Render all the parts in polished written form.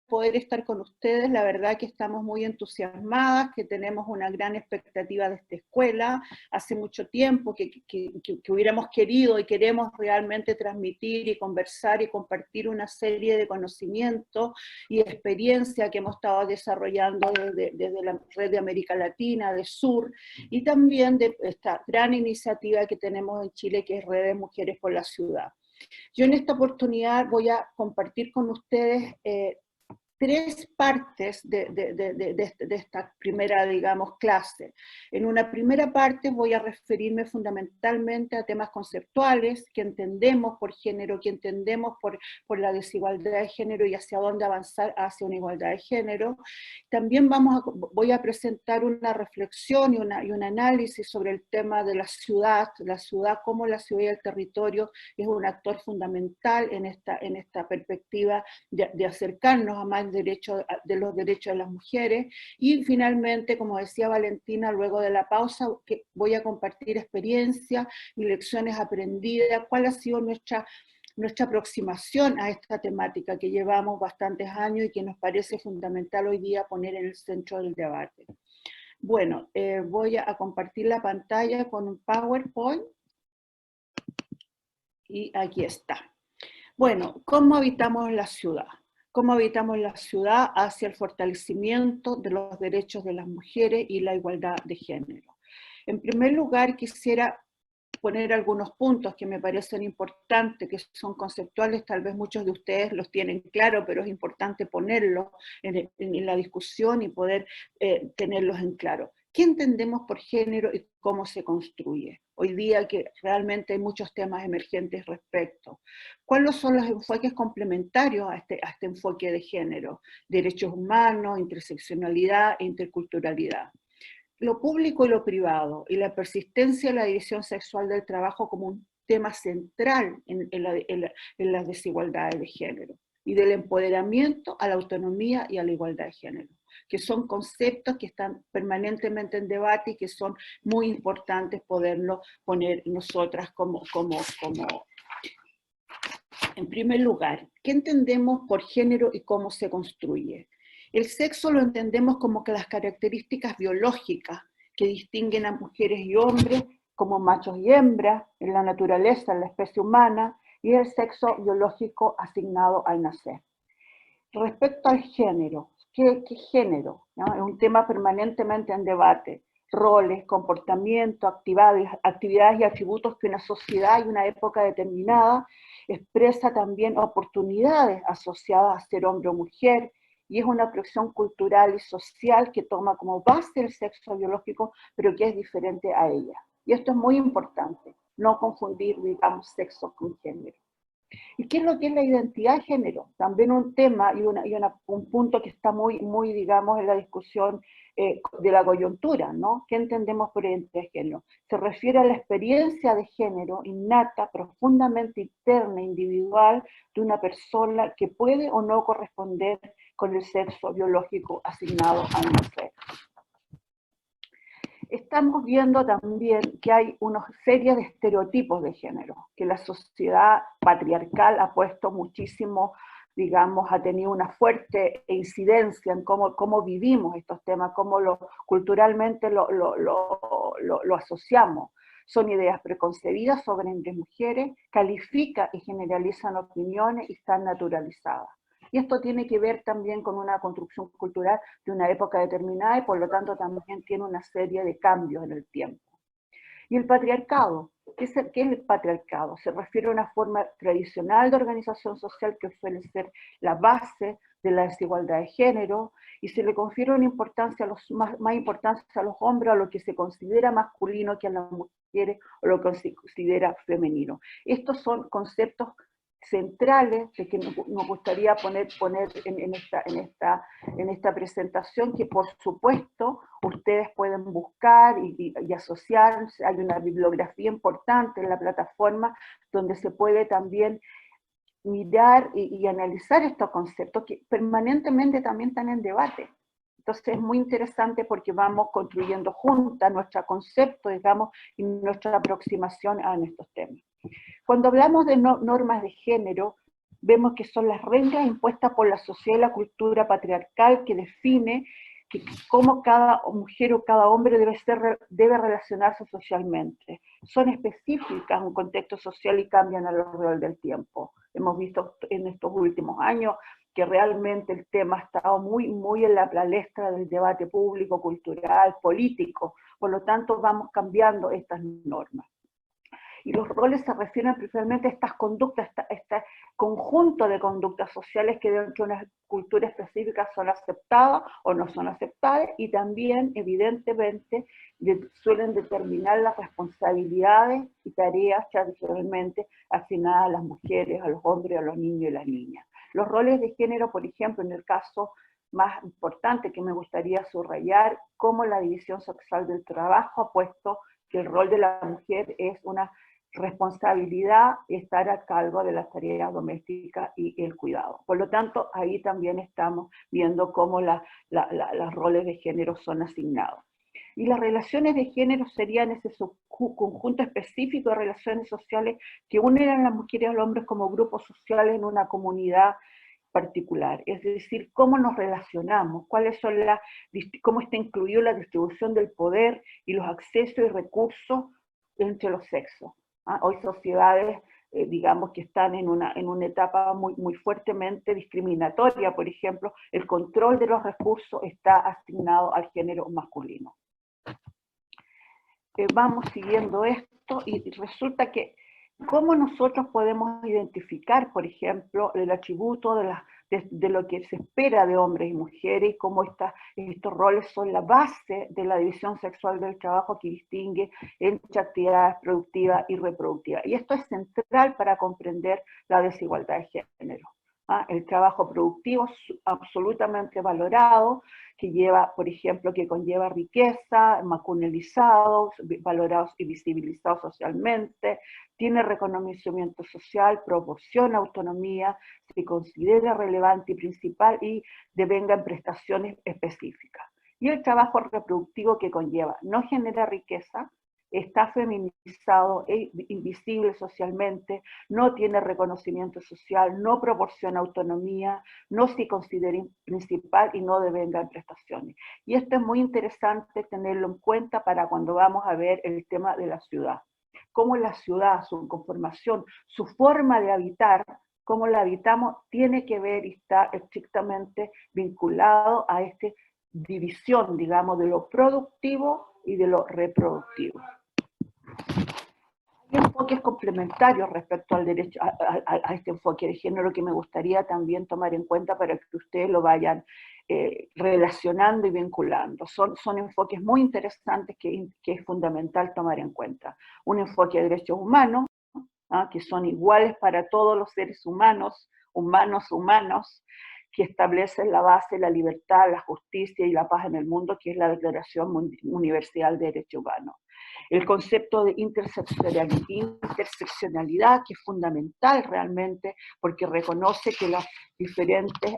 poder estar con ustedes. La verdad que estamos muy entusiasmadas, que tenemos una gran expectativa de esta escuela. Hace mucho tiempo que hubiéramos querido y queremos realmente transmitir y conversar y compartir una serie de conocimientos y experiencia que hemos estado desarrollando desde la red de América Latina, de Sur, y también de esta gran iniciativa que tenemos en Chile, que es Redes Mujeres por la Ciudad. Yo en esta oportunidad voy a compartir con ustedes tres partes de esta primera, digamos, clase. En una primera parte voy a referirme fundamentalmente a temas conceptuales que entendemos por género, que entendemos por la desigualdad de género y hacia dónde avanzar hacia una igualdad de género. También voy a presentar una reflexión y un análisis sobre el tema de la ciudad, cómo la ciudad y el territorio es un actor fundamental en esta perspectiva de acercarnos a más de los derechos de las mujeres. Y finalmente, como decía Valentina, luego de la pausa, que voy a compartir experiencias y lecciones aprendidas, cuál ha sido nuestra aproximación a esta temática que llevamos bastantes años y que nos parece fundamental hoy día poner en el centro del debate. Bueno, voy a compartir la pantalla con un PowerPoint. Y aquí está. Bueno, ¿cómo habitamos la ciudad? ¿Cómo habitamos la ciudad hacia el fortalecimiento de los derechos de las mujeres y la igualdad de género? En primer lugar, quisiera poner algunos puntos que me parecen importantes, que son conceptuales, tal vez muchos de ustedes los tienen claro, pero es importante ponerlos en la discusión y poder tenerlos en claro. ¿Qué entendemos por género y cómo se construye? Hoy día que realmente hay muchos temas emergentes respecto. ¿Cuáles son los enfoques complementarios a este enfoque de género? Derechos humanos, interseccionalidad e interculturalidad. Lo público y lo privado, y la persistencia de la división sexual del trabajo como un tema central en las desigualdades de género, y del empoderamiento a la autonomía y a la igualdad de género, que son conceptos que están permanentemente en debate y que son muy importantes poderlo poner nosotras como. En primer lugar, ¿qué entendemos por género y cómo se construye? El sexo lo entendemos como que las características biológicas que distinguen a mujeres y hombres como machos y hembras en la naturaleza, en la especie humana, y el sexo biológico asignado al nacer. Respecto al género, ¿qué género? ¿No? Es un tema permanentemente en debate. Roles, comportamientos, actividades y atributos que una sociedad y una época determinada expresa también oportunidades asociadas a ser hombre o mujer, y es una expresión cultural y social que toma como base el sexo biológico, pero que es diferente a ella. Y esto es muy importante, no confundir, digamos, sexo con género. ¿Y qué es lo que es la identidad de género? También un tema y un punto que está muy, digamos, en la discusión de la coyuntura, ¿no? ¿Qué entendemos por identidad de género? Se refiere a la experiencia de género innata, profundamente interna, individual, de una persona que puede o no corresponder con el sexo biológico asignado al nacer. Estamos viendo también que hay una serie de estereotipos de género, que la sociedad patriarcal ha puesto muchísimo, digamos, ha tenido una fuerte incidencia en cómo vivimos estos temas, cómo culturalmente lo asociamos. Son ideas preconcebidas sobre hombres y mujeres, califican y generalizan opiniones y están naturalizadas. Y esto tiene que ver también con una construcción cultural de una época determinada y por lo tanto también tiene una serie de cambios en el tiempo. Y el patriarcado, ¿qué es el patriarcado? Se refiere a una forma tradicional de organización social que suele ser la base de la desigualdad de género, y se le confiere una importancia más importancia a los hombres, a lo que se considera masculino que a las mujeres, o lo que se considera femenino. Estos son conceptos centrales de que nos gustaría poner en esta presentación, que por supuesto ustedes pueden buscar y asociar. Hay una bibliografía importante en la plataforma donde se puede también mirar y analizar estos conceptos que permanentemente también están en debate. Entonces es muy interesante porque vamos construyendo juntas nuestro concepto, digamos, y nuestra aproximación a estos temas. Cuando hablamos de normas de género, vemos que son las reglas impuestas por la sociedad y la cultura patriarcal que define cómo cada mujer o cada hombre debe relacionarse socialmente. Son específicas en un contexto social y cambian a lo largo del tiempo. Hemos visto en estos últimos años que realmente el tema ha estado muy en la palestra del debate público, cultural, político. Por lo tanto, vamos cambiando estas normas. Y los roles se refieren principalmente a estas conductas, este conjunto de conductas sociales que dentro de una cultura específica son aceptadas o no son aceptadas, y también, evidentemente, suelen determinar las responsabilidades y tareas tradicionalmente asignadas a las mujeres, a los hombres, a los niños y las niñas. Los roles de género, por ejemplo, en el caso más importante que me gustaría subrayar, como la división sexual del trabajo ha puesto que el rol de la mujer es una responsabilidad estar a cargo de las tareas domésticas y el cuidado. Por lo tanto, ahí también estamos viendo cómo los roles de género son asignados. Y las relaciones de género serían ese conjunto específico de relaciones sociales que unen a las mujeres y a los hombres como grupos sociales en una comunidad particular, es decir, cómo nos relacionamos, cómo está incluida la distribución del poder y los accesos y recursos entre los sexos. Hoy sociedades, digamos, que están en una etapa muy fuertemente discriminatoria. Por ejemplo, el control de los recursos está asignado al género masculino. Vamos siguiendo esto y resulta que cómo nosotros podemos identificar, por ejemplo, el atributo de lo que se espera de hombres y mujeres, y cómo estos roles son la base de la división sexual del trabajo que distingue entre actividades productivas y reproductivas. Y esto es central para comprender la desigualdad de género. El trabajo productivo es absolutamente valorado, que lleva, por ejemplo, que conlleva riqueza, masculinizados, valorados y visibilizados socialmente, tiene reconocimiento social, proporciona autonomía, se considera relevante y principal y devenga en prestaciones específicas. Y el trabajo reproductivo que conlleva no genera riqueza, está feminizado, es invisible socialmente, no tiene reconocimiento social, no proporciona autonomía, no se considera principal y no devenga en prestaciones. Y esto es muy interesante tenerlo en cuenta para cuando vamos a ver el tema de la ciudad. Cómo la ciudad, su conformación, su forma de habitar, cómo la habitamos, tiene que ver y está estrictamente vinculado a esta división, digamos, de lo productivo y de lo reproductivo. Hay enfoques complementarios respecto al derecho a este enfoque de género que me gustaría también tomar en cuenta para que ustedes lo vayan relacionando y vinculando. Son enfoques muy interesantes que es fundamental tomar en cuenta. Un enfoque de derechos humanos, que son iguales para todos los seres humanos, que establecen la base de la libertad, la justicia y la paz en el mundo, que es la Declaración Universal de Derechos Humanos. El concepto de interseccionalidad, que es fundamental realmente, porque reconoce que las diferentes,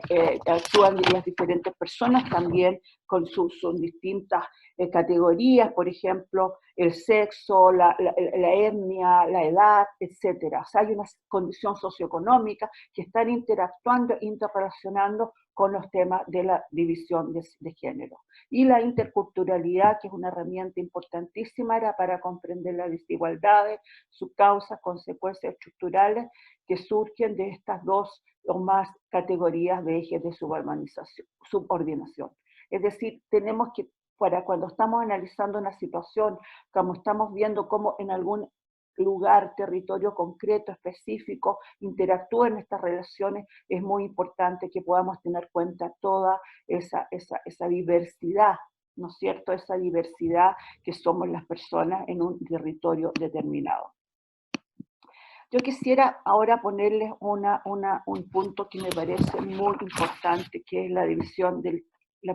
actúan las diferentes personas también con sus distintas categorías, por ejemplo, el sexo, la etnia, la edad, etc. O sea, hay una condición socioeconómica que están interactuando, interrelacionando con los temas de la división de género. Y la interculturalidad, que es una herramienta importantísima para comprender las desigualdades, sus causas, consecuencias estructurales que surgen de estas dos o más categorías de ejes de subordinación. Es decir, tenemos que, para cuando estamos analizando una situación, como estamos viendo cómo en algún lugar, territorio concreto, específico, interactúan estas relaciones, es muy importante que podamos tener en cuenta toda esa diversidad, ¿no es cierto? Esa diversidad que somos las personas en un territorio determinado. Yo quisiera ahora ponerles un punto que me parece muy importante, que es la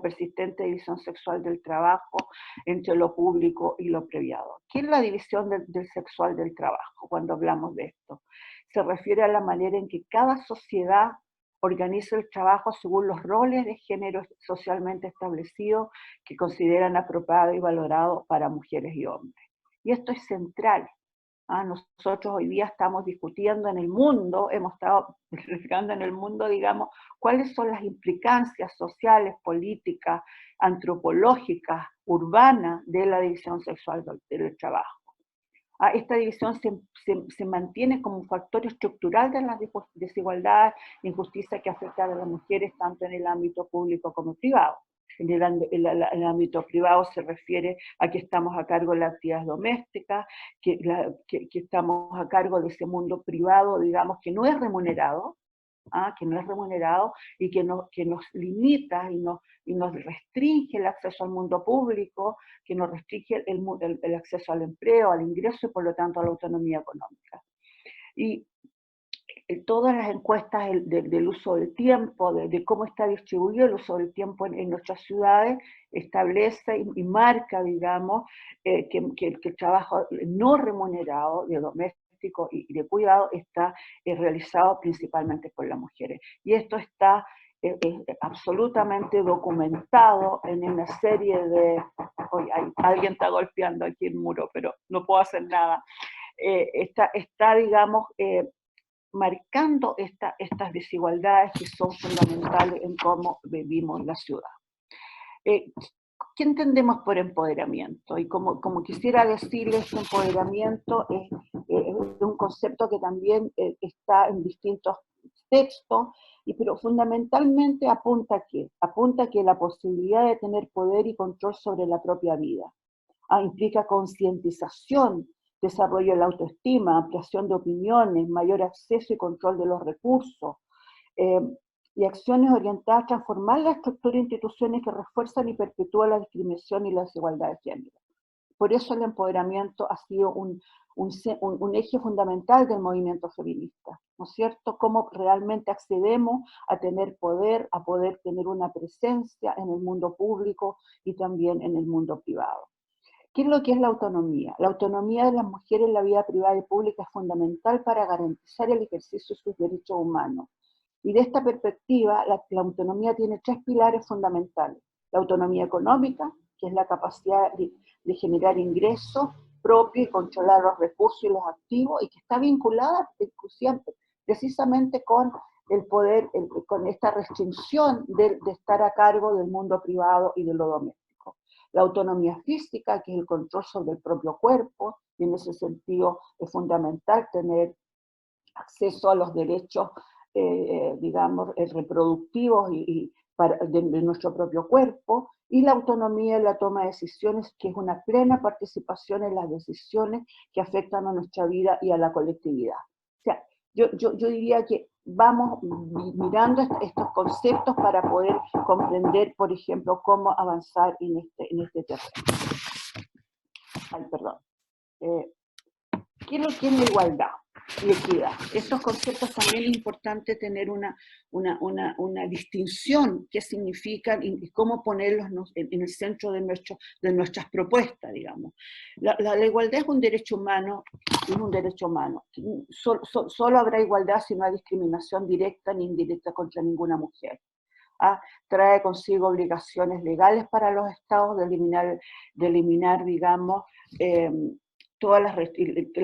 persistente división sexual del trabajo entre lo público y lo privado. ¿Qué es la división del sexual del trabajo cuando hablamos de esto? Se refiere a la manera en que cada sociedad organiza el trabajo según los roles de género socialmente establecidos que consideran apropiados y valorados para mujeres y hombres. Y esto es central. Nosotros hoy día estamos discutiendo en el mundo, hemos estado investigando en el mundo, digamos, cuáles son las implicancias sociales, políticas, antropológicas, urbanas de la división sexual del trabajo. Esta división se mantiene como un factor estructural de las desigualdades e injusticias que afectan a las mujeres tanto en el ámbito público como privado. En el ámbito privado se refiere a que estamos a cargo de las actividades domésticas, que estamos a cargo de ese mundo privado, digamos, que no es remunerado, y que nos limita y nos restringe el acceso al mundo público, que nos restringe el acceso al empleo, al ingreso y por lo tanto a la autonomía económica. Y todas las encuestas del uso del tiempo, de cómo está distribuido el uso del tiempo en nuestras ciudades, establece y marca, digamos, que el trabajo no remunerado de domésticos y de cuidado está realizado principalmente por las mujeres. Y esto está absolutamente documentado en una serie de... alguien está golpeando aquí el muro, pero no puedo hacer nada. Está digamos, marcando estas desigualdades que son fundamentales en cómo vivimos la ciudad. ¿Qué entendemos por empoderamiento? Y como quisiera decirles, este empoderamiento es un concepto que también está en distintos textos, pero fundamentalmente apunta a ¿qué? Apunta a que la posibilidad de tener poder y control sobre la propia vida. Implica concientización, desarrollo de la autoestima, ampliación de opiniones, mayor acceso y control de los recursos, y acciones orientadas a transformar la estructura de instituciones que refuerzan y perpetúan la discriminación y la desigualdad de género. Por eso el empoderamiento ha sido un eje fundamental del movimiento feminista, ¿no es cierto? Cómo realmente accedemos a tener poder, a poder tener una presencia en el mundo público y también en el mundo privado. ¿Qué es lo que es la autonomía? La autonomía de las mujeres en la vida privada y pública es fundamental para garantizar el ejercicio de sus derechos humanos. Y de esta perspectiva, la autonomía tiene tres pilares fundamentales. La autonomía económica, que es la capacidad de generar ingresos propios y controlar los recursos y los activos, y que está vinculada precisamente con el poder, con esta restricción de estar a cargo del mundo privado y de lo doméstico. La autonomía física, que es el control sobre el propio cuerpo, y en ese sentido es fundamental tener acceso a los derechos digamos, reproductivos de nuestro propio cuerpo, y la autonomía en la toma de decisiones, que es una plena participación en las decisiones que afectan a nuestra vida y a la colectividad. O sea, yo diría que vamos mirando estos conceptos para poder comprender, por ejemplo, cómo avanzar en este terreno. Ay, perdón. ¿Qué es lo que es la igualdad y equidad? Estos conceptos también es importante tener una distinción, qué significan y cómo ponerlos en el centro de nuestras propuestas, digamos. La igualdad es un derecho humano, Solo habrá igualdad si no hay discriminación directa ni indirecta contra ninguna mujer. Trae consigo obligaciones legales para los estados de eliminar digamos, todas las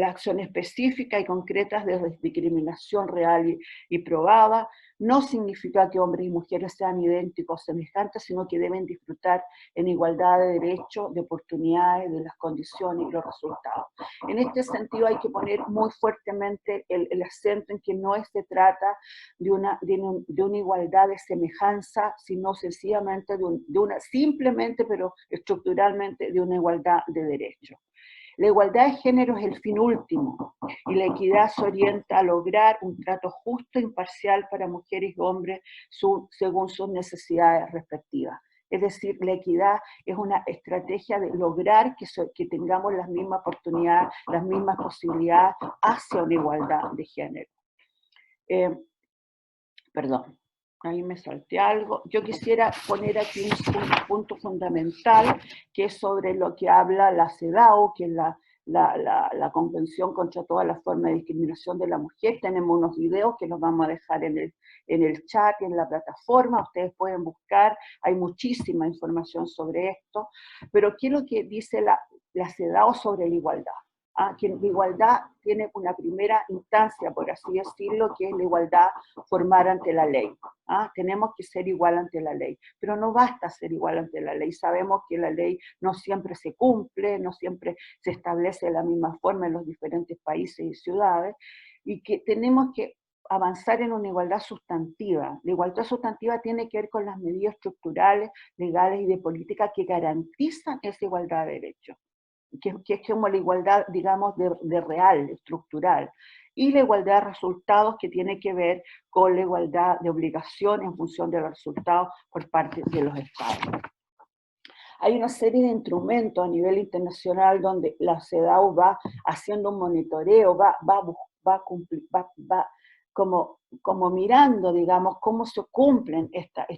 acciones específicas y concretas de discriminación real y probada. No significa que hombres y mujeres sean idénticos, semejantes, sino que deben disfrutar en igualdad de derechos, de oportunidades, de las condiciones y los resultados. En este sentido hay que poner muy fuertemente el acento en que no se trata de una igualdad de semejanza, sino sencillamente simplemente, pero estructuralmente, de una igualdad de derechos. La igualdad de género es el fin último y la equidad se orienta a lograr un trato justo e imparcial para mujeres y hombres según sus necesidades respectivas. Es decir, la equidad es una estrategia de lograr que tengamos las mismas oportunidades, las mismas posibilidades hacia una igualdad de género. Perdón, ahí me salté algo. Yo quisiera poner aquí un punto fundamental, que es sobre lo que habla la CEDAW, que es la Convención contra todas las formas de discriminación de la mujer. Tenemos unos videos que los vamos a dejar en el chat, en la plataforma, ustedes pueden buscar, hay muchísima información sobre esto, pero ¿qué es lo que dice la CEDAW sobre la igualdad? que la igualdad tiene una primera instancia, por así decirlo, que es la igualdad formal ante la ley. Tenemos que ser igual ante la ley, pero no basta ser igual ante la ley. Sabemos que la ley no siempre se cumple, no siempre se establece de la misma forma en los diferentes países y ciudades, y que tenemos que avanzar en una igualdad sustantiva. La igualdad sustantiva tiene que ver con las medidas estructurales, legales y de política que garantizan esa igualdad de derechos, que es como la igualdad, digamos, de real, estructural, y la igualdad de resultados que tiene que ver con la igualdad de obligación en función de los resultados por parte de los Estados. Hay una serie de instrumentos a nivel internacional donde la CEDAW va haciendo un monitoreo, va como mirando, digamos, cómo se cumplen estas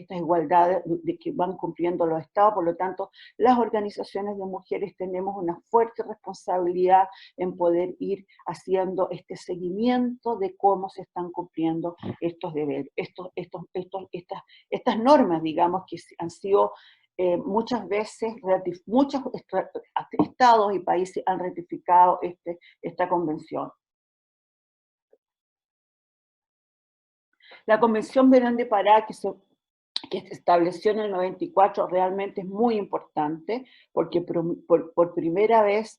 igualdades que van cumpliendo los Estados. Por lo tanto, las organizaciones de mujeres tenemos una fuerte responsabilidad en poder ir haciendo este seguimiento de cómo se están cumpliendo estos deberes, estas normas, digamos, que han sido muchas veces, muchos estados y países han ratificado esta convención. La Convención Belén de Pará, que se estableció en el 94, realmente es muy importante, porque por primera vez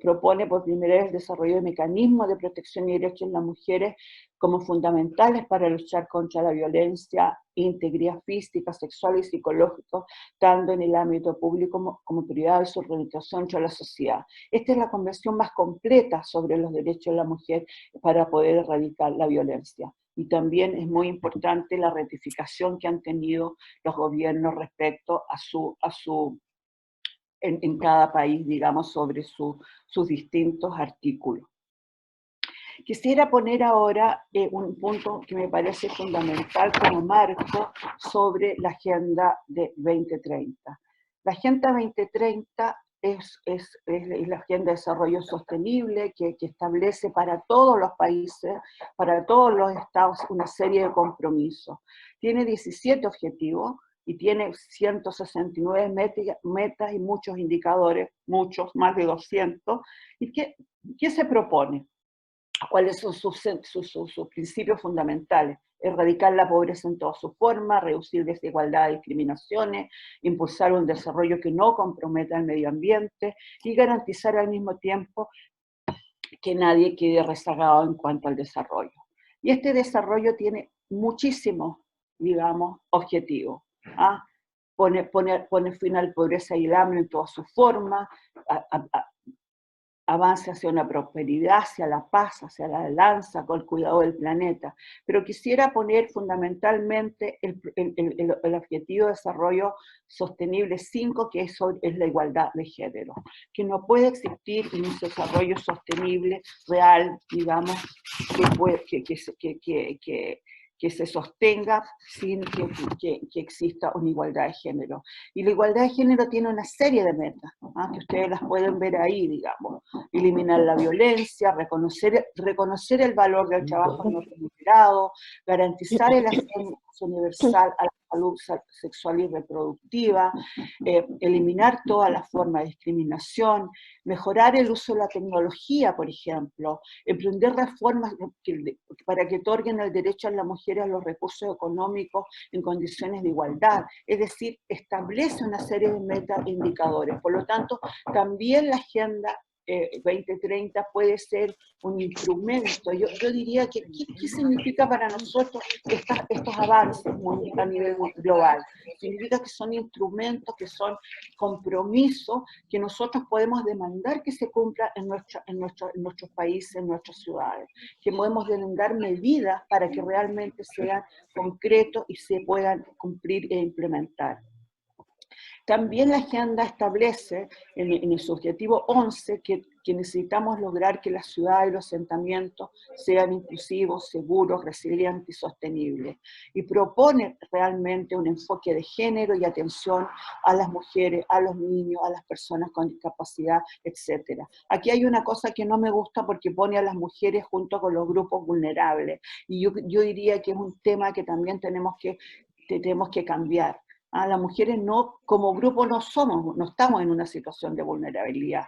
propone por primera vez el desarrollo de mecanismos de protección y derechos de las mujeres como fundamentales para luchar contra la violencia, integridad física, sexual y psicológica, tanto en el ámbito público como privado, y su organización entre la sociedad. Esta es la convención más completa sobre los derechos de la mujer para poder erradicar la violencia. Y también es muy importante la ratificación que han tenido los gobiernos respecto en cada país, digamos, sobre sus distintos artículos. Quisiera poner ahora un punto que me parece fundamental como marco sobre la Agenda de 2030. La Agenda 2030 es la Agenda de Desarrollo Sostenible que establece para todos los países, para todos los estados, una serie de compromisos. Tiene 17 objetivos y tiene 169 metas y muchos indicadores, muchos, más de 200. ¿Y qué se propone? ¿Cuáles son sus principios fundamentales? Erradicar la pobreza en todas sus formas, reducir desigualdad y discriminaciones, impulsar un desarrollo que no comprometa el medio ambiente y garantizar al mismo tiempo que nadie quede rezagado en cuanto al desarrollo. Y este desarrollo tiene muchísimos, digamos, objetivos. Pone fin a la pobreza y el hambre en todas sus formas, avance hacia una prosperidad, hacia la paz, hacia la alianza, con el cuidado del planeta. Pero quisiera poner fundamentalmente el objetivo de desarrollo sostenible 5, que es la igualdad de género, que no puede existir un desarrollo sostenible real, digamos, que se sostenga sin que exista una igualdad de género. Y la igualdad de género tiene una serie de metas, que ustedes las pueden ver ahí, digamos. Eliminar la violencia, reconocer el valor del trabajo no remunerado, garantizar el acceso universal a la salud sexual y reproductiva, eliminar todas las formas de discriminación, mejorar el uso de la tecnología, por ejemplo, emprender reformas para que otorguen el derecho a las mujeres a los recursos económicos en condiciones de igualdad. Es decir, establece una serie de metas e indicadores. Por lo tanto, también la Agenda 2030 puede ser un instrumento. Yo diría que, ¿qué significa para nosotros estos avances a nivel global? Significa que son instrumentos, que son compromisos que nosotros podemos demandar que se cumpla en nuestros países, en nuestras ciudades, que podemos demandar medidas para que realmente sean concretos y se puedan cumplir e implementar. También la agenda establece en su objetivo 11 que necesitamos lograr que las ciudades y los asentamientos sean inclusivos, seguros, resilientes y sostenibles. Y propone realmente un enfoque de género y atención a las mujeres, a los niños, a las personas con discapacidad, etc. Aquí hay una cosa que no me gusta porque pone a las mujeres junto con los grupos vulnerables. Y yo diría que es un tema que también tenemos que cambiar. Las mujeres no, como grupo no estamos en una situación de vulnerabilidad.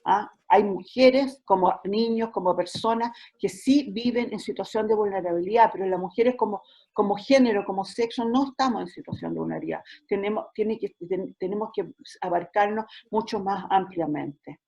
¿ah? Hay mujeres, como niños, como personas, que sí viven en situación de vulnerabilidad, pero las mujeres como género, como sexo, no estamos en situación de vulnerabilidad. Tenemos que abarcarnos mucho más ampliamente.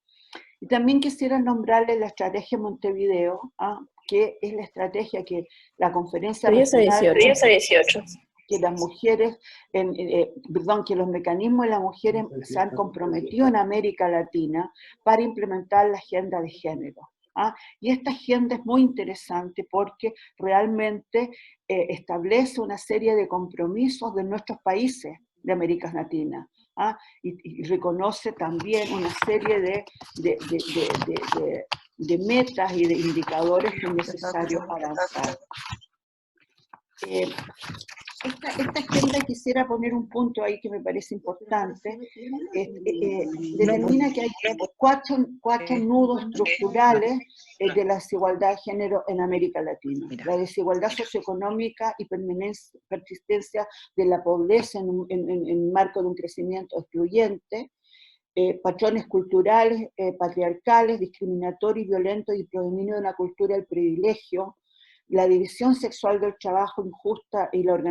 Y también quisiera nombrarle la estrategia Montevideo, ¿ah? Que es la estrategia que la Conferencia Regional... 18. Que las mujeres, que los mecanismos de las mujeres se han comprometido en América Latina para implementar la agenda de género. ¿Ah? Y esta agenda es muy interesante porque realmente establece una serie de compromisos de nuestros países de América Latina. ¿Ah? Y reconoce también una serie de metas y de indicadores que es necesario avanzar. Esta agenda, quisiera poner un punto ahí que me parece importante, determina que hay cuatro nudos estructurales de la desigualdad de género en América Latina. La desigualdad socioeconómica y persistencia de la pobreza en marco de un crecimiento excluyente, patrones culturales, patriarcales, discriminatorios y violentos y predominio de una cultura del privilegio, la división sexual del trabajo injusta y la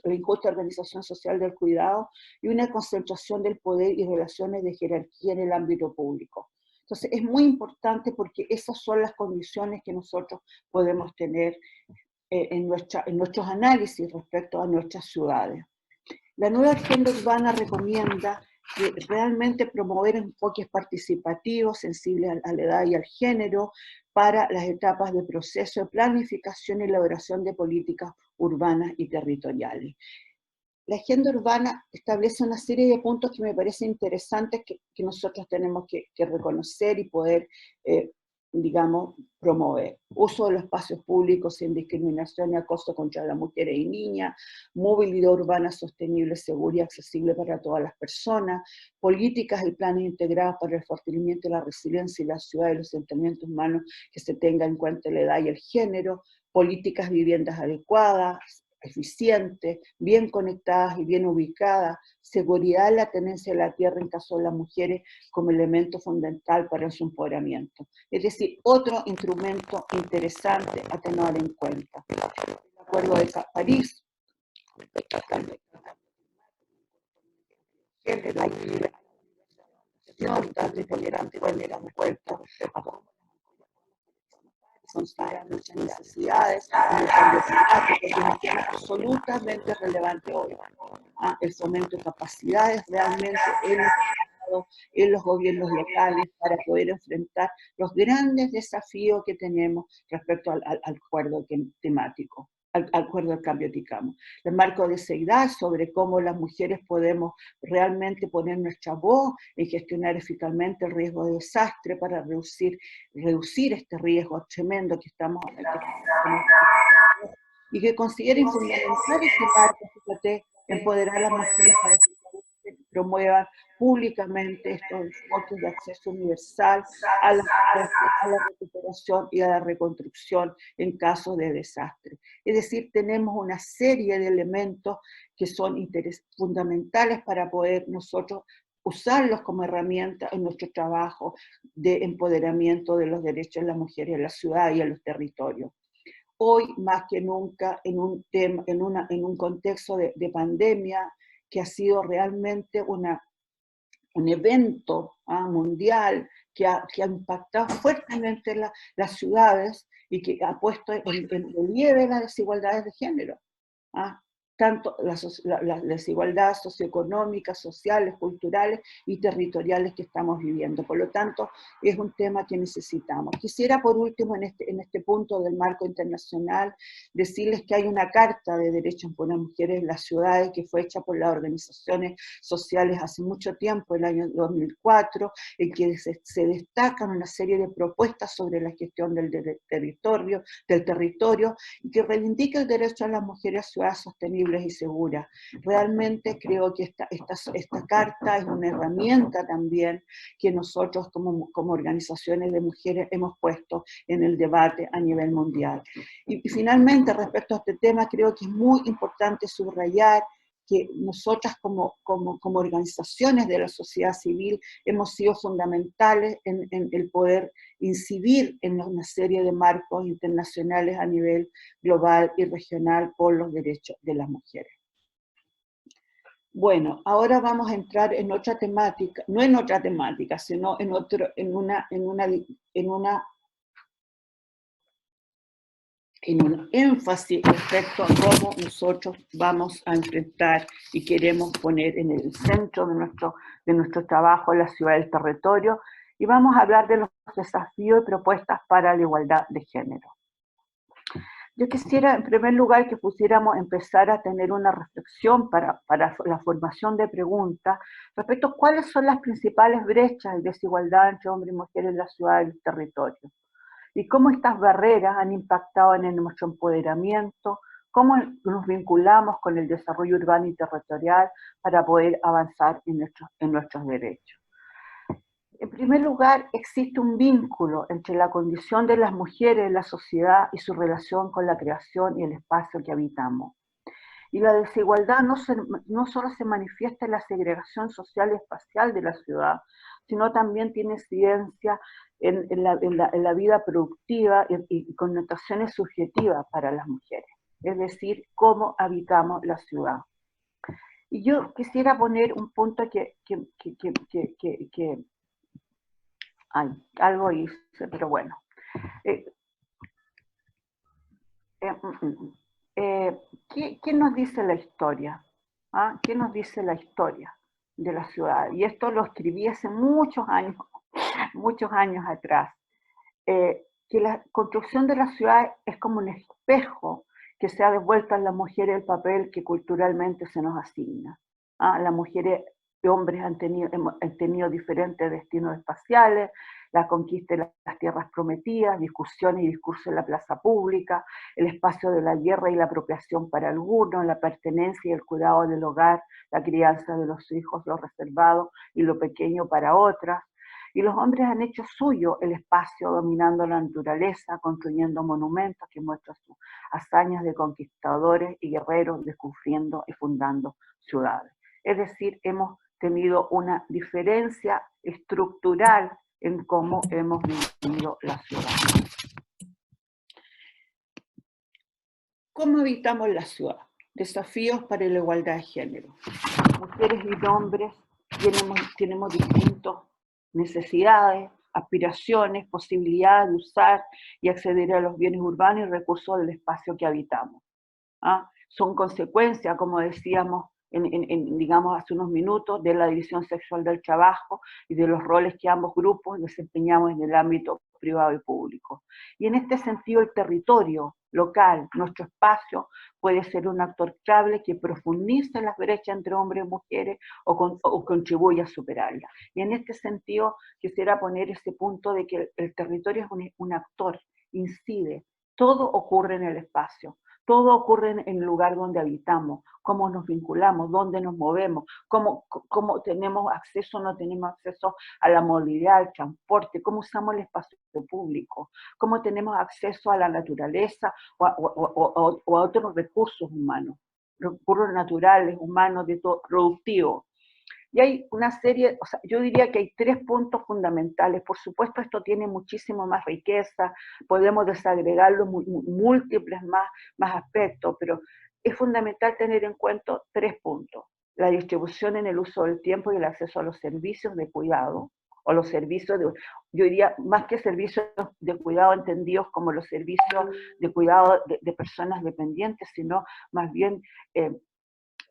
injusta organización social del cuidado, y una concentración del poder y relaciones de jerarquía en el ámbito público. Entonces es muy importante porque esas son las condiciones que nosotros podemos tener en nuestros análisis respecto a nuestras ciudades. La nueva agenda urbana recomienda realmente promover enfoques participativos, sensibles a la edad y al género, para las etapas de proceso de planificación y elaboración de políticas urbanas y territoriales. La agenda urbana establece una serie de puntos que me parecen interesantes que nosotros tenemos que reconocer y poder, digamos, promover. Uso de los espacios públicos sin discriminación y acoso contra las mujeres y niñas, movilidad urbana sostenible, segura y accesible para todas las personas, políticas y planes integrados para el fortalecimiento de la resiliencia y la ciudad y los sentimientos humanos que se tenga en cuenta la edad y el género, políticas viviendas adecuadas, eficientes, bien conectadas y bien ubicadas, seguridad en la tenencia de la tierra en caso de las mujeres como elemento fundamental para su empoderamiento. Es decir, otro instrumento interesante a tener en cuenta. El Acuerdo de París, tanto tolerante tener en cuenta considerar nuestras necesidades, el cambio climático, es un tema absolutamente relevante hoy. El fomento de capacidades realmente en los gobiernos locales para poder enfrentar los grandes desafíos que tenemos respecto al acuerdo temático, al acuerdo del cambio climático. El marco de seguridad sobre cómo las mujeres podemos realmente poner nuestra voz en gestionar eficazmente el riesgo de desastre para reducir este riesgo tremendo que estamos y que consideren fundamental este marco, fíjate, empoderar a las mujeres para que promuevan públicamente estos enfoques de acceso universal a la recuperación y a la reconstrucción en caso de desastre. Es decir, tenemos una serie de elementos que son fundamentales para poder nosotros usarlos como herramienta en nuestro trabajo de empoderamiento de los derechos de las mujeres en la ciudad y en los territorios. Hoy más que nunca en un contexto de pandemia que ha sido realmente un evento mundial que ha impactado fuertemente las ciudades y que ha puesto en relieve las desigualdades de género. Tanto las desigualdades socioeconómicas, sociales, culturales y territoriales que estamos viviendo. Por lo tanto, es un tema que necesitamos. Quisiera, por último, en este punto del marco internacional, decirles que hay una Carta de Derechos por las Mujeres en las Ciudades que fue hecha por las organizaciones sociales hace mucho tiempo, el año 2004, en que se destacan una serie de propuestas sobre la gestión del territorio, y que reivindica el derecho a las mujeres a ciudades sostenibles y seguras. Realmente creo que esta carta es una herramienta también que nosotros como organizaciones de mujeres hemos puesto en el debate a nivel mundial. Y finalmente, respecto a este tema, creo que es muy importante subrayar que nosotras como organizaciones de la sociedad civil hemos sido fundamentales en el poder incidir en una serie de marcos internacionales a nivel global y regional por los derechos de las mujeres. Bueno, ahora vamos a entrar en otra temática, no en otra temática, sino en un énfasis respecto a cómo nosotros vamos a enfrentar y queremos poner en el centro de nuestro trabajo la ciudad del territorio, y vamos a hablar de los desafíos y propuestas para la igualdad de género. Yo quisiera, en primer lugar, que pudiéramos empezar a tener una reflexión para la formación de preguntas respecto a cuáles son las principales brechas y desigualdad entre hombres y mujeres en la ciudad y el territorio, y cómo estas barreras han impactado en nuestro empoderamiento, cómo nos vinculamos con el desarrollo urbano y territorial para poder avanzar en nuestros derechos. En primer lugar, existe un vínculo entre la condición de las mujeres en la sociedad y su relación con la creación y el espacio que habitamos. Y la desigualdad no solo se manifiesta en la segregación social y espacial de la ciudad, sino también tiene incidencia en la vida productiva y connotaciones subjetivas para las mujeres, es decir, cómo habitamos la ciudad. Y yo quisiera poner un punto algo hice, pero bueno. ¿Qué nos dice la historia? ¿Ah? ¿Qué nos dice la historia de la ciudad? Y esto lo escribí hace muchos años atrás. Que la construcción de la ciudad es como un espejo que se ha devuelto a las mujeres el papel que culturalmente se nos asigna. ¿Ah? Las mujeres y hombres han tenido diferentes destinos espaciales, la conquista de las tierras prometidas, discusiones y discursos en la plaza pública, el espacio de la guerra y la apropiación para algunos, la pertenencia y el cuidado del hogar, la crianza de los hijos, lo reservado y lo pequeño para otras. Y los hombres han hecho suyo el espacio, dominando la naturaleza, construyendo monumentos que muestran sus hazañas de conquistadores y guerreros, descubriendo y fundando ciudades. Es decir, hemos tenido una diferencia estructural en cómo hemos vivido la ciudad. ¿Cómo habitamos la ciudad? Desafíos para la igualdad de género. Mujeres y hombres tenemos distintas necesidades, aspiraciones, posibilidades de usar y acceder a los bienes urbanos y recursos del espacio que habitamos. ¿Ah? Son consecuencia, como decíamos digamos hace unos minutos, de la división sexual del trabajo y de los roles que ambos grupos desempeñamos en el ámbito privado y público. Y en este sentido el territorio local, nuestro espacio, puede ser un actor clave que profundice las brechas entre hombres y mujeres o contribuye a superarlas. Y en este sentido quisiera poner ese punto de que el territorio es un actor, incide, todo ocurre en el espacio. Todo ocurre en el lugar donde habitamos, cómo nos vinculamos, dónde nos movemos, cómo tenemos acceso o no tenemos acceso a la movilidad, al transporte, cómo usamos el espacio público, cómo tenemos acceso a la naturaleza o a otros recursos humanos, recursos naturales, humanos, de todo, productivos. Y hay una serie, o sea, yo diría que hay 3 puntos fundamentales. Por supuesto, esto tiene muchísimo más riqueza, podemos desagregarlo múltiples más aspectos, pero es fundamental tener en cuenta 3 puntos. La distribución en el uso del tiempo y el acceso a los servicios de cuidado, o los servicios yo diría, más que servicios de cuidado entendidos como los servicios de cuidado de personas dependientes, sino más bien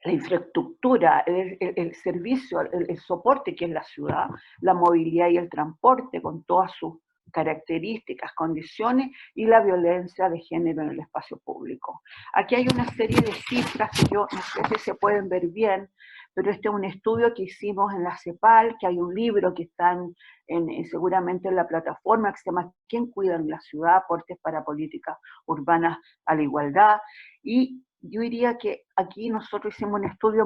la infraestructura, el servicio, el soporte que es la ciudad, la movilidad y el transporte con todas sus características, condiciones y la violencia de género en el espacio público. Aquí hay una serie de cifras que yo no sé si se pueden ver bien, pero este es un estudio que hicimos en la CEPAL, que hay un libro que está seguramente en la plataforma que se llama ¿Quién cuida en la ciudad? Aportes para políticas urbanas a la igualdad. Y yo diría que aquí nosotros hicimos un estudio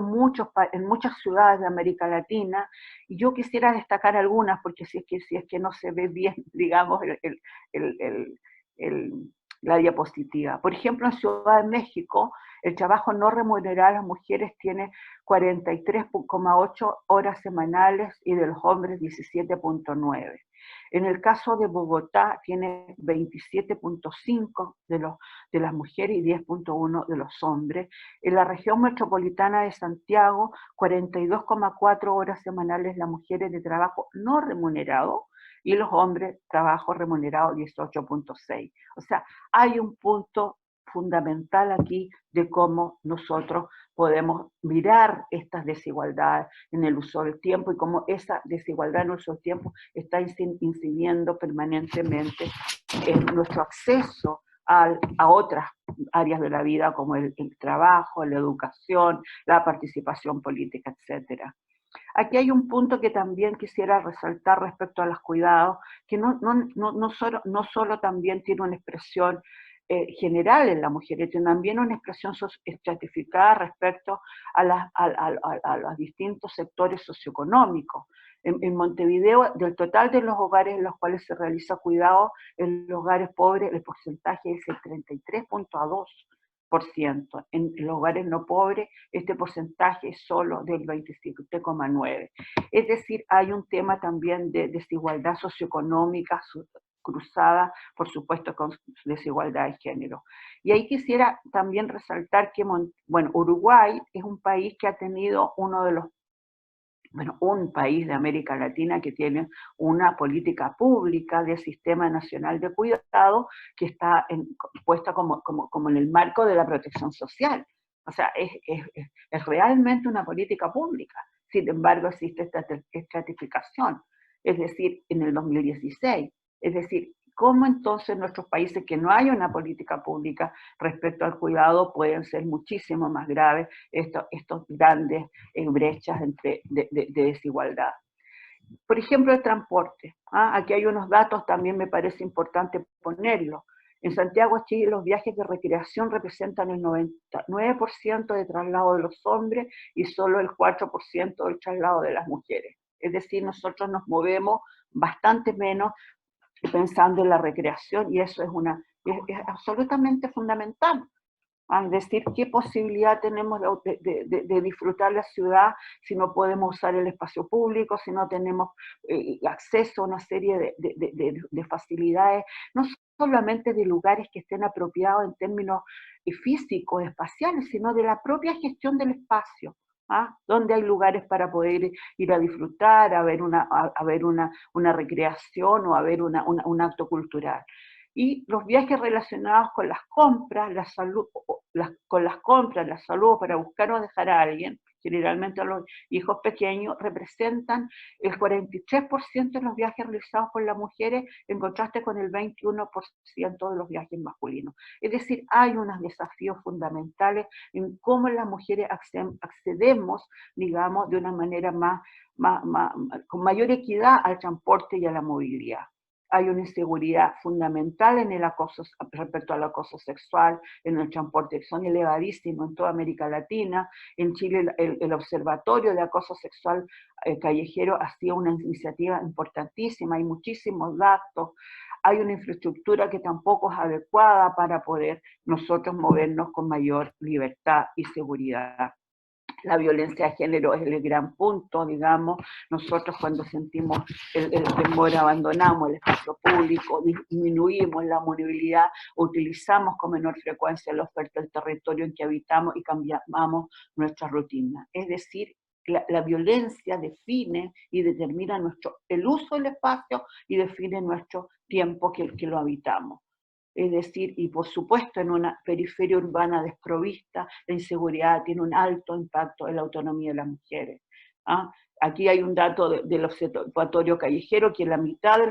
en muchas ciudades de América Latina, y yo quisiera destacar algunas, porque si es que no se ve bien, digamos, la diapositiva. Por ejemplo, en Ciudad de México, El trabajo no remunerado de las mujeres tiene 43,8 horas semanales y de los hombres 17,9. En el caso de Bogotá tiene 27,5 de las mujeres y 10,1 de los hombres. En la región metropolitana de Santiago, 42,4 horas semanales las mujeres de trabajo no remunerado y los hombres trabajo remunerado 18,6. O sea, hay un punto fundamental aquí de cómo nosotros podemos mirar estas desigualdades en el uso del tiempo y cómo esa desigualdad en el uso del tiempo está incidiendo permanentemente en nuestro acceso a otras áreas de la vida como el trabajo, la educación, la participación política, etc. Aquí hay un punto que también quisiera resaltar respecto a los cuidados, que no solo también tiene una expresión general en la mujer, sino también una expresión estratificada respecto a los distintos sectores socioeconómicos. En Montevideo, del total de los hogares en los cuales se realiza cuidado, en los hogares pobres el porcentaje es el 33,2%. En los hogares no pobres, este porcentaje es solo del 27,9%. Es decir, hay un tema también de desigualdad socioeconómica cruzada, por supuesto, con desigualdad de género. Y ahí quisiera también resaltar que, bueno, Uruguay es un país que ha tenido un país de América Latina que tiene una política pública de Sistema Nacional de Cuidado que está puesta como en el marco de la protección social. O sea, es realmente una política pública. Sin embargo, existe esta estratificación, es decir, en el 2016. Es decir, ¿cómo entonces en nuestros países que no hay una política pública respecto al cuidado pueden ser muchísimo más graves estos grandes brechas de desigualdad? Por ejemplo, el transporte. Aquí hay unos datos, también me parece importante ponerlos. En Santiago, Chile, los viajes de recreación representan el 99% de traslado de los hombres y solo el 4% del traslado de las mujeres. Es decir, nosotros nos movemos bastante menos pensando en la recreación y eso es absolutamente fundamental. Es decir, ¿qué posibilidad tenemos de disfrutar la ciudad si no podemos usar el espacio público, si no tenemos acceso a una serie de facilidades, no solamente de lugares que estén apropiados en términos físicos, espaciales, sino de la propia gestión del espacio? Donde hay lugares para poder ir a disfrutar, a ver una recreación o a ver un acto cultural. Y los viajes relacionados con las compras, la salud, la salud para buscar o dejar a alguien, generalmente a los hijos pequeños, representan el 43% de los viajes realizados por las mujeres en contraste con el 21% de los viajes masculinos. Es decir, hay unos desafíos fundamentales en cómo las mujeres accedemos, digamos, de una manera con mayor equidad al transporte y a la movilidad. Hay una inseguridad fundamental en el acoso, respecto al acoso sexual, en el transporte, que son elevadísimos en toda América Latina. En Chile el Observatorio de Acoso Sexual Callejero ha sido una iniciativa importantísima, hay muchísimos datos, hay una infraestructura que tampoco es adecuada para poder nosotros movernos con mayor libertad y seguridad. La violencia de género es el gran punto, digamos. Nosotros cuando sentimos el temor abandonamos el espacio público, disminuimos la movilidad, utilizamos con menor frecuencia la oferta del territorio en que habitamos y cambiamos nuestra rutina. Es decir, la violencia define y determina el uso del espacio y define nuestro tiempo que lo habitamos. Es decir, y por supuesto en una periferia urbana desprovista, la inseguridad tiene un alto impacto en la autonomía de las mujeres. Aquí hay un dato del observatorio callejero que la mitad de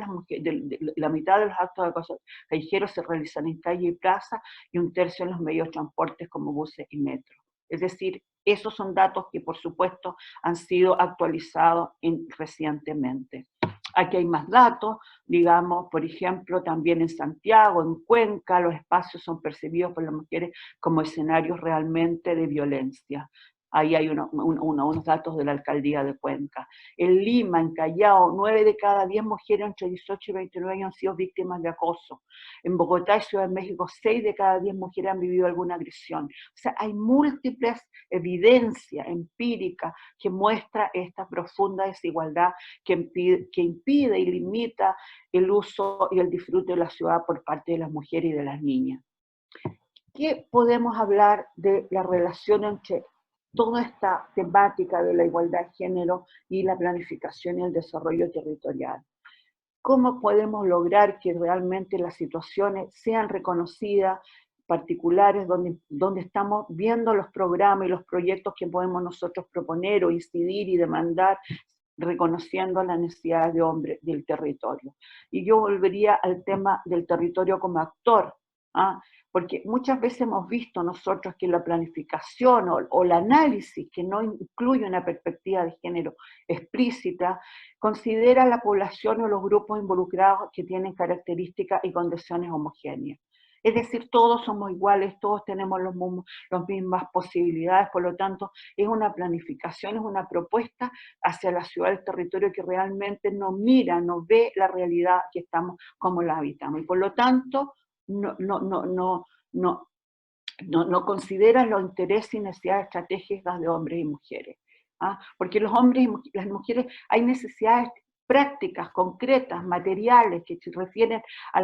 los actos de acoso callejero se realizan en calle y plaza y un tercio en los medios de transportes como buses y metros. Es decir, esos son datos que por supuesto han sido actualizados recientemente. Aquí hay más datos, digamos, por ejemplo, también en Santiago, en Cuenca, los espacios son percibidos por las mujeres como escenarios realmente de violencia. Ahí hay unos datos de la alcaldía de Cuenca. En Lima, en Callao, 9 de cada 10 mujeres entre 18 y 29 años han sido víctimas de acoso. En Bogotá y Ciudad de México, 6 de cada 10 mujeres han vivido alguna agresión. O sea, hay múltiples evidencias empíricas que muestra esta profunda desigualdad que impide y limita el uso y el disfrute de la ciudad por parte de las mujeres y de las niñas. ¿Qué podemos hablar de la relación entre toda esta temática de la igualdad de género y la planificación y el desarrollo territorial? ¿Cómo podemos lograr que realmente las situaciones sean reconocidas, particulares, donde estamos viendo los programas y los proyectos que podemos nosotros proponer o incidir y demandar, reconociendo las necesidades de hombres del territorio? Y yo volvería al tema del territorio como actor, ¿ah? Porque muchas veces hemos visto nosotros que la planificación o el análisis que no incluye una perspectiva de género explícita, considera a la población o los grupos involucrados que tienen características y condiciones homogéneas. Es decir, todos somos iguales, todos tenemos las mismas posibilidades, por lo tanto, es una planificación, es una propuesta hacia la ciudad del territorio que realmente no mira, no ve la realidad que estamos, como la habitamos. Y por lo tanto, no considera los intereses y necesidades estratégicas de hombres y mujeres. ¿Ah? Porque los hombres y las mujeres, hay necesidades prácticas, concretas, materiales, que se refieren a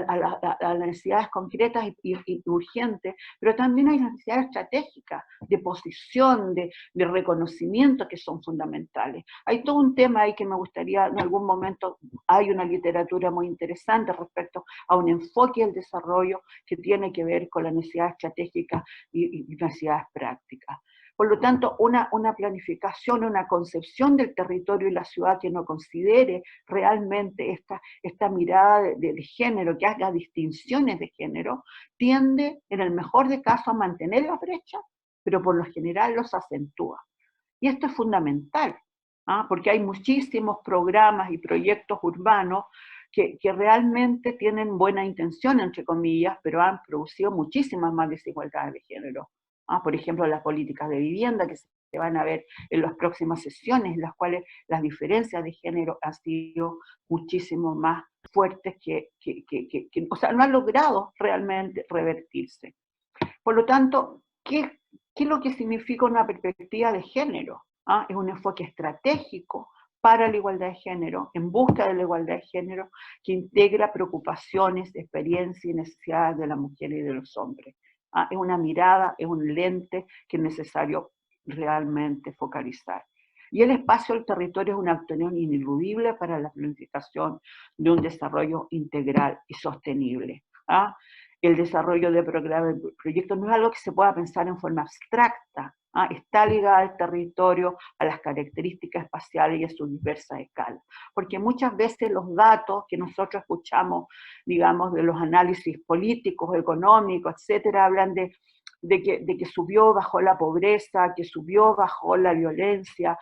las necesidades concretas y urgentes, pero también hay necesidades estratégicas, de posición, de reconocimiento, que son fundamentales. Hay todo un tema ahí que me gustaría, en algún momento, hay una literatura muy interesante respecto a un enfoque del desarrollo que tiene que ver con la necesidad estratégica y necesidades prácticas. Por lo tanto, una planificación, una concepción del territorio y la ciudad que no considere realmente esta mirada de género, que haga distinciones de género, tiende, en el mejor de casos, a mantener la brecha, pero por lo general los acentúa. Y esto es fundamental, ¿ah? Porque hay muchísimos programas y proyectos urbanos que realmente tienen buena intención, entre comillas, pero han producido muchísimas más desigualdades de género. Por ejemplo, las políticas de vivienda que se van a ver en las próximas sesiones, en las cuales las diferencias de género han sido muchísimo más fuertes o sea, no han logrado realmente revertirse. Por lo tanto, ¿qué es lo que significa una perspectiva de género? Es un enfoque estratégico para la igualdad de género, en busca de la igualdad de género, que integra preocupaciones, experiencias y necesidades de las mujeres y de los hombres. Es una mirada, es un lente que es necesario realmente focalizar. Y el espacio del territorio es una acción ineludible para la planificación de un desarrollo integral y sostenible. El desarrollo de programas y proyectos no es algo que se pueda pensar en forma abstracta. Está ligado al territorio, a las características espaciales y a sus diversas escalas. Porque muchas veces los datos que nosotros escuchamos, digamos, de los análisis políticos, económicos, etcétera, hablan de que subió, bajó la pobreza, que subió, bajó la violencia,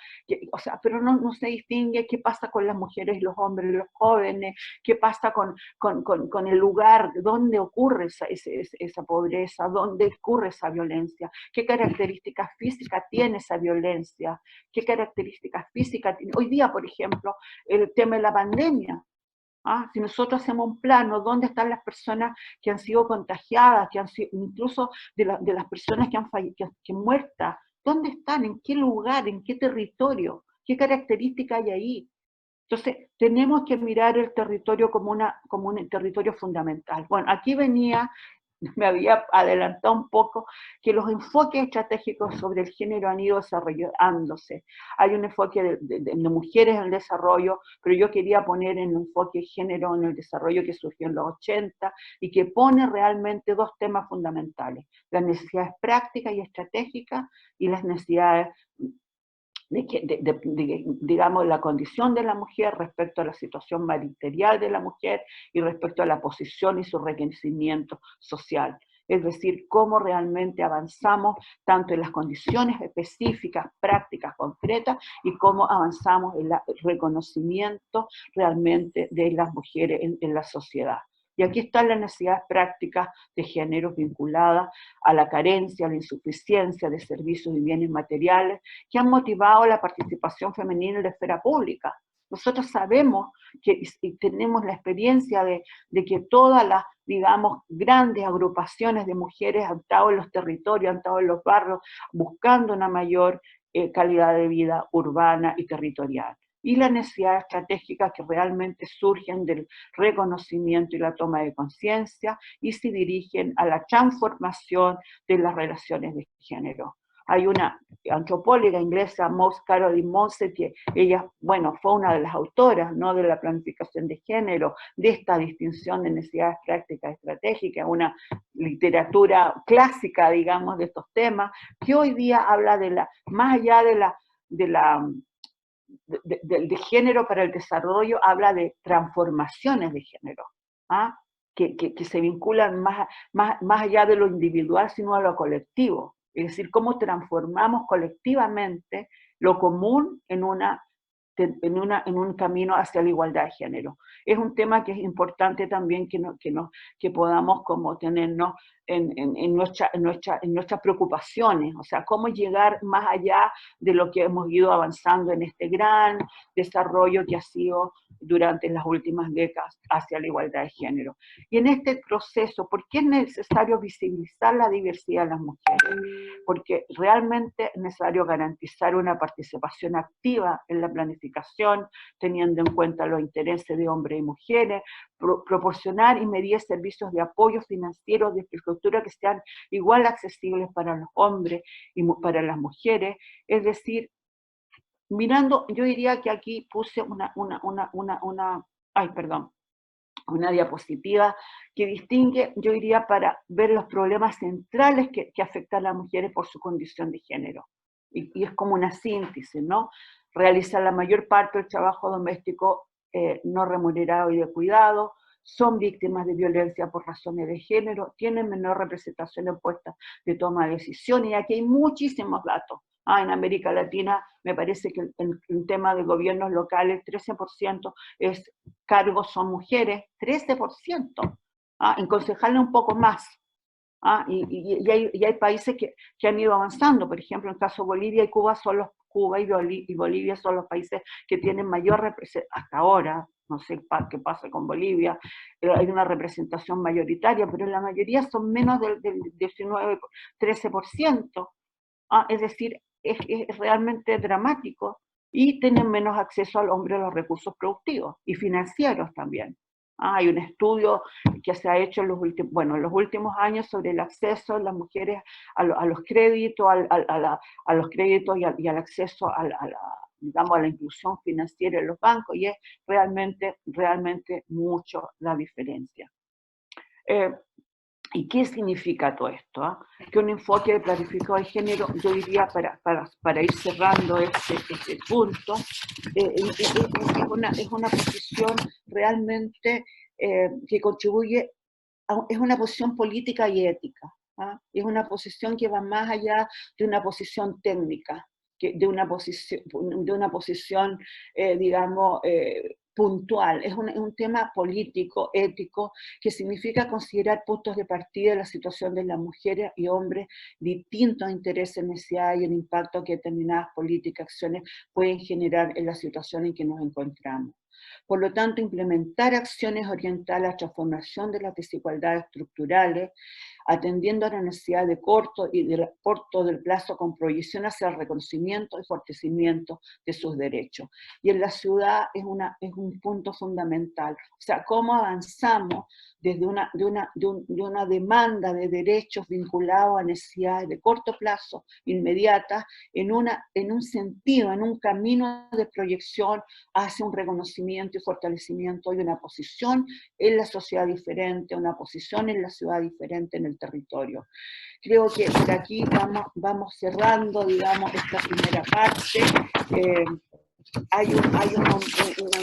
o sea, pero no se distingue qué pasa con las mujeres y los hombres, los jóvenes, qué pasa con el lugar, dónde ocurre esa pobreza, dónde ocurre esa violencia, qué características físicas tiene esa violencia, qué características físicas tiene. Hoy día, por ejemplo, el tema de la pandemia. Si nosotros hacemos un plano, ¿dónde están las personas que han sido contagiadas, que han sido, incluso de las personas que han muertas? ¿Dónde están? ¿En qué lugar? ¿En qué territorio? ¿Qué características hay ahí? Entonces, tenemos que mirar el territorio como un territorio fundamental. Bueno, aquí me había adelantado un poco, que los enfoques estratégicos sobre el género han ido desarrollándose. Hay un enfoque de mujeres en el desarrollo, pero yo quería poner en un enfoque género en el desarrollo que surgió en los 80 y que pone realmente dos temas fundamentales: las necesidades prácticas y estratégicas y las necesidades digamos, la condición de la mujer respecto a la situación material de la mujer y respecto a la posición y su reconocimiento social. Es decir, cómo realmente avanzamos tanto en las condiciones específicas, prácticas, concretas, y cómo avanzamos en el reconocimiento realmente de las mujeres en la sociedad. Y aquí están las necesidades prácticas de género vinculadas a la carencia, a la insuficiencia de servicios y bienes materiales que han motivado la participación femenina en la esfera pública. Nosotros sabemos que, y tenemos la experiencia de que todas las, digamos, grandes agrupaciones de mujeres han estado en los territorios, han estado en los barrios, buscando una mayor calidad de vida urbana y territorial. Y las necesidades estratégicas que realmente surgen del reconocimiento y la toma de conciencia y se dirigen a la transformación de las relaciones de género. Hay una antropóloga inglesa, Mose Caroline Mose, que ella, bueno, fue una de las autoras, ¿no?, de la planificación de género, de esta distinción de necesidades prácticas estratégicas, una literatura clásica, digamos, de estos temas, que hoy día habla de la, más allá de género para el desarrollo, habla de transformaciones de género, ¿ah? Que se vinculan más allá de lo individual, sino a lo colectivo. Es decir, cómo transformamos colectivamente lo común en un camino hacia la igualdad de género. Es un tema que es importante también que podamos como tenernos en nuestras preocupaciones, o sea, cómo llegar más allá de lo que hemos ido avanzando en este gran desarrollo que ha sido durante las últimas décadas hacia la igualdad de género. Y en este proceso, ¿por qué es necesario visibilizar la diversidad de las mujeres? Porque realmente es necesario garantizar una participación activa en la planificación, teniendo en cuenta los intereses de hombres y mujeres, proporcionar y medir servicios de apoyo financiero, de infraestructura que sean igual accesibles para los hombres y para las mujeres. Es decir, mirando, yo diría que aquí puse una diapositiva que distingue, yo diría, para ver los problemas centrales que afectan a las mujeres por su condición de género. Y es como una síntesis, ¿no? Realizan la mayor parte del trabajo doméstico no remunerado y de cuidado, son víctimas de violencia por razones de género, tienen menor representación en puestos de toma de decisiones, y aquí hay muchísimos datos. En América Latina me parece que en tema de gobiernos locales, 13% es cargos son mujeres, 13%. En concejales un poco más. Y hay países que han ido avanzando, por ejemplo, en el caso de Bolivia y Cuba, Cuba y Bolivia son los países que tienen mayor representación, hasta ahora, no sé qué pasa con Bolivia, hay una representación mayoritaria, pero la mayoría son menos del 19, 13%. Es decir, es realmente dramático, y tienen menos acceso al hombre a los recursos productivos y financieros también. Hay un estudio que se ha hecho en los últimos años sobre el acceso de las mujeres a los créditos, a los créditos y al acceso digamos, a la inclusión financiera en los bancos, y es realmente mucho la diferencia. ¿Y qué significa todo esto? Que un enfoque de planificado de género, yo diría, para ir cerrando este punto, es una posición realmente que contribuye, es una posición política y ética. Es una posición que va más allá de una posición técnica, de una posición digamos, puntual. Es un tema político, ético, que significa considerar puntos de partida de la situación de las mujeres y hombres, distintos intereses, necesidades y el impacto que determinadas políticas, acciones pueden generar en la situación en que nos encontramos. Por lo tanto, implementar acciones orientadas a la transformación de las desigualdades estructurales, atendiendo a la necesidad de corto del plazo con proyección hacia el reconocimiento y fortalecimiento de sus derechos. Y en la ciudad es un punto fundamental. O sea, cómo avanzamos desde una demanda de derechos vinculados a necesidades de corto plazo, inmediatas, en un sentido, en un camino de proyección hacia un reconocimiento y fortalecimiento y una posición en la sociedad diferente, una posición en la ciudad diferente, en el territorio. Creo que por aquí vamos cerrando, digamos, esta primera parte. Hay una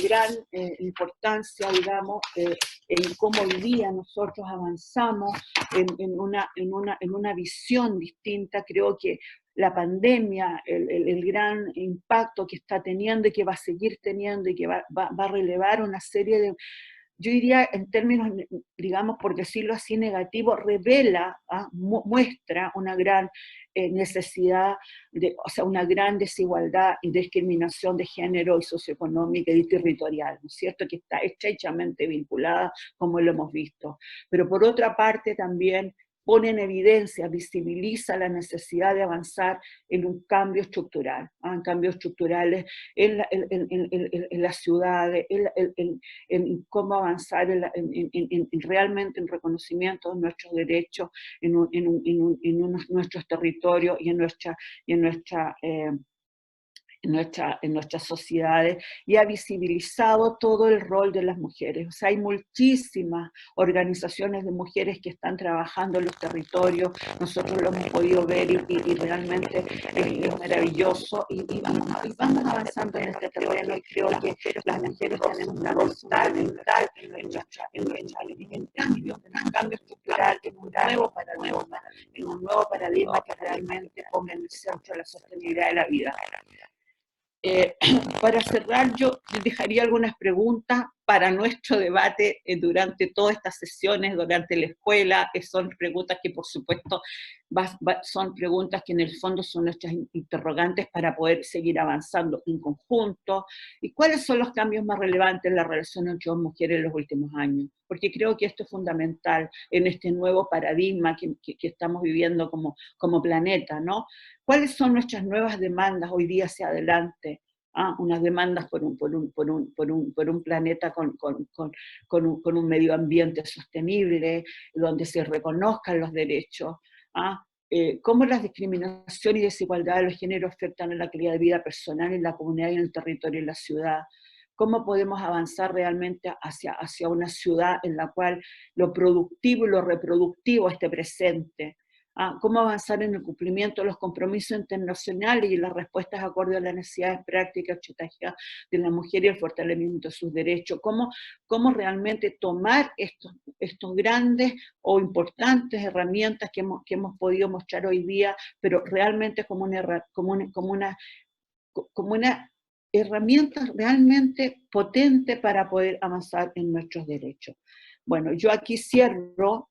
gran importancia, digamos, en cómo hoy día nosotros avanzamos en una visión distinta. Creo que la pandemia, el gran impacto que está teniendo y que va a seguir teniendo y que va a relevar una serie yo diría en términos, digamos, por decirlo así, negativos, revela, muestra una gran necesidad, o sea, una gran desigualdad y discriminación de género y socioeconómica y territorial, ¿no es cierto?, que está estrechamente vinculada, como lo hemos visto. Pero por otra parte también pone en evidencia, visibiliza la necesidad de avanzar en un cambio estructural, en cambios estructurales en las ciudades, en cómo avanzar realmente en reconocimiento de nuestros derechos en nuestros territorios y en nuestras sociedades, y ha visibilizado todo el rol de las mujeres. O sea, hay muchísimas organizaciones de mujeres que están trabajando en los territorios, nosotros lo hemos podido ver y realmente es maravilloso, y vamos avanzando en este terreno, y creo que las mujeres tenemos una rol fundamental en un cambio estructural, en un nuevo paradigma que realmente ponga en el centro la sostenibilidad de la vida. Para cerrar, yo dejaría algunas preguntas para nuestro debate durante todas estas sesiones, durante la escuela, que son preguntas que por supuesto son preguntas que en el fondo son nuestras interrogantes para poder seguir avanzando en conjunto. ¿Y cuáles son los cambios más relevantes en la relación entre hombres y mujeres en los últimos años? Porque creo que esto es fundamental en este nuevo paradigma que estamos viviendo como planeta, ¿no? ¿Cuáles son nuestras nuevas demandas hoy día hacia adelante? Unas demandas por un planeta con un medio ambiente sostenible, donde se reconozcan los derechos. Cómo las discriminaciones y desigualdades de los géneros afectan a la calidad de vida personal en la comunidad y en el territorio y en la ciudad. Cómo podemos avanzar realmente hacia una ciudad en la cual lo productivo y lo reproductivo esté presente. Cómo avanzar en el cumplimiento de los compromisos internacionales y las respuestas acorde a las necesidades prácticas y estratégicas de la mujer y el fortalecimiento de sus derechos. Cómo realmente tomar estos grandes o importantes herramientas que hemos podido mostrar hoy día, pero realmente como una herramienta realmente potente para poder avanzar en nuestros derechos. Bueno, yo aquí cierro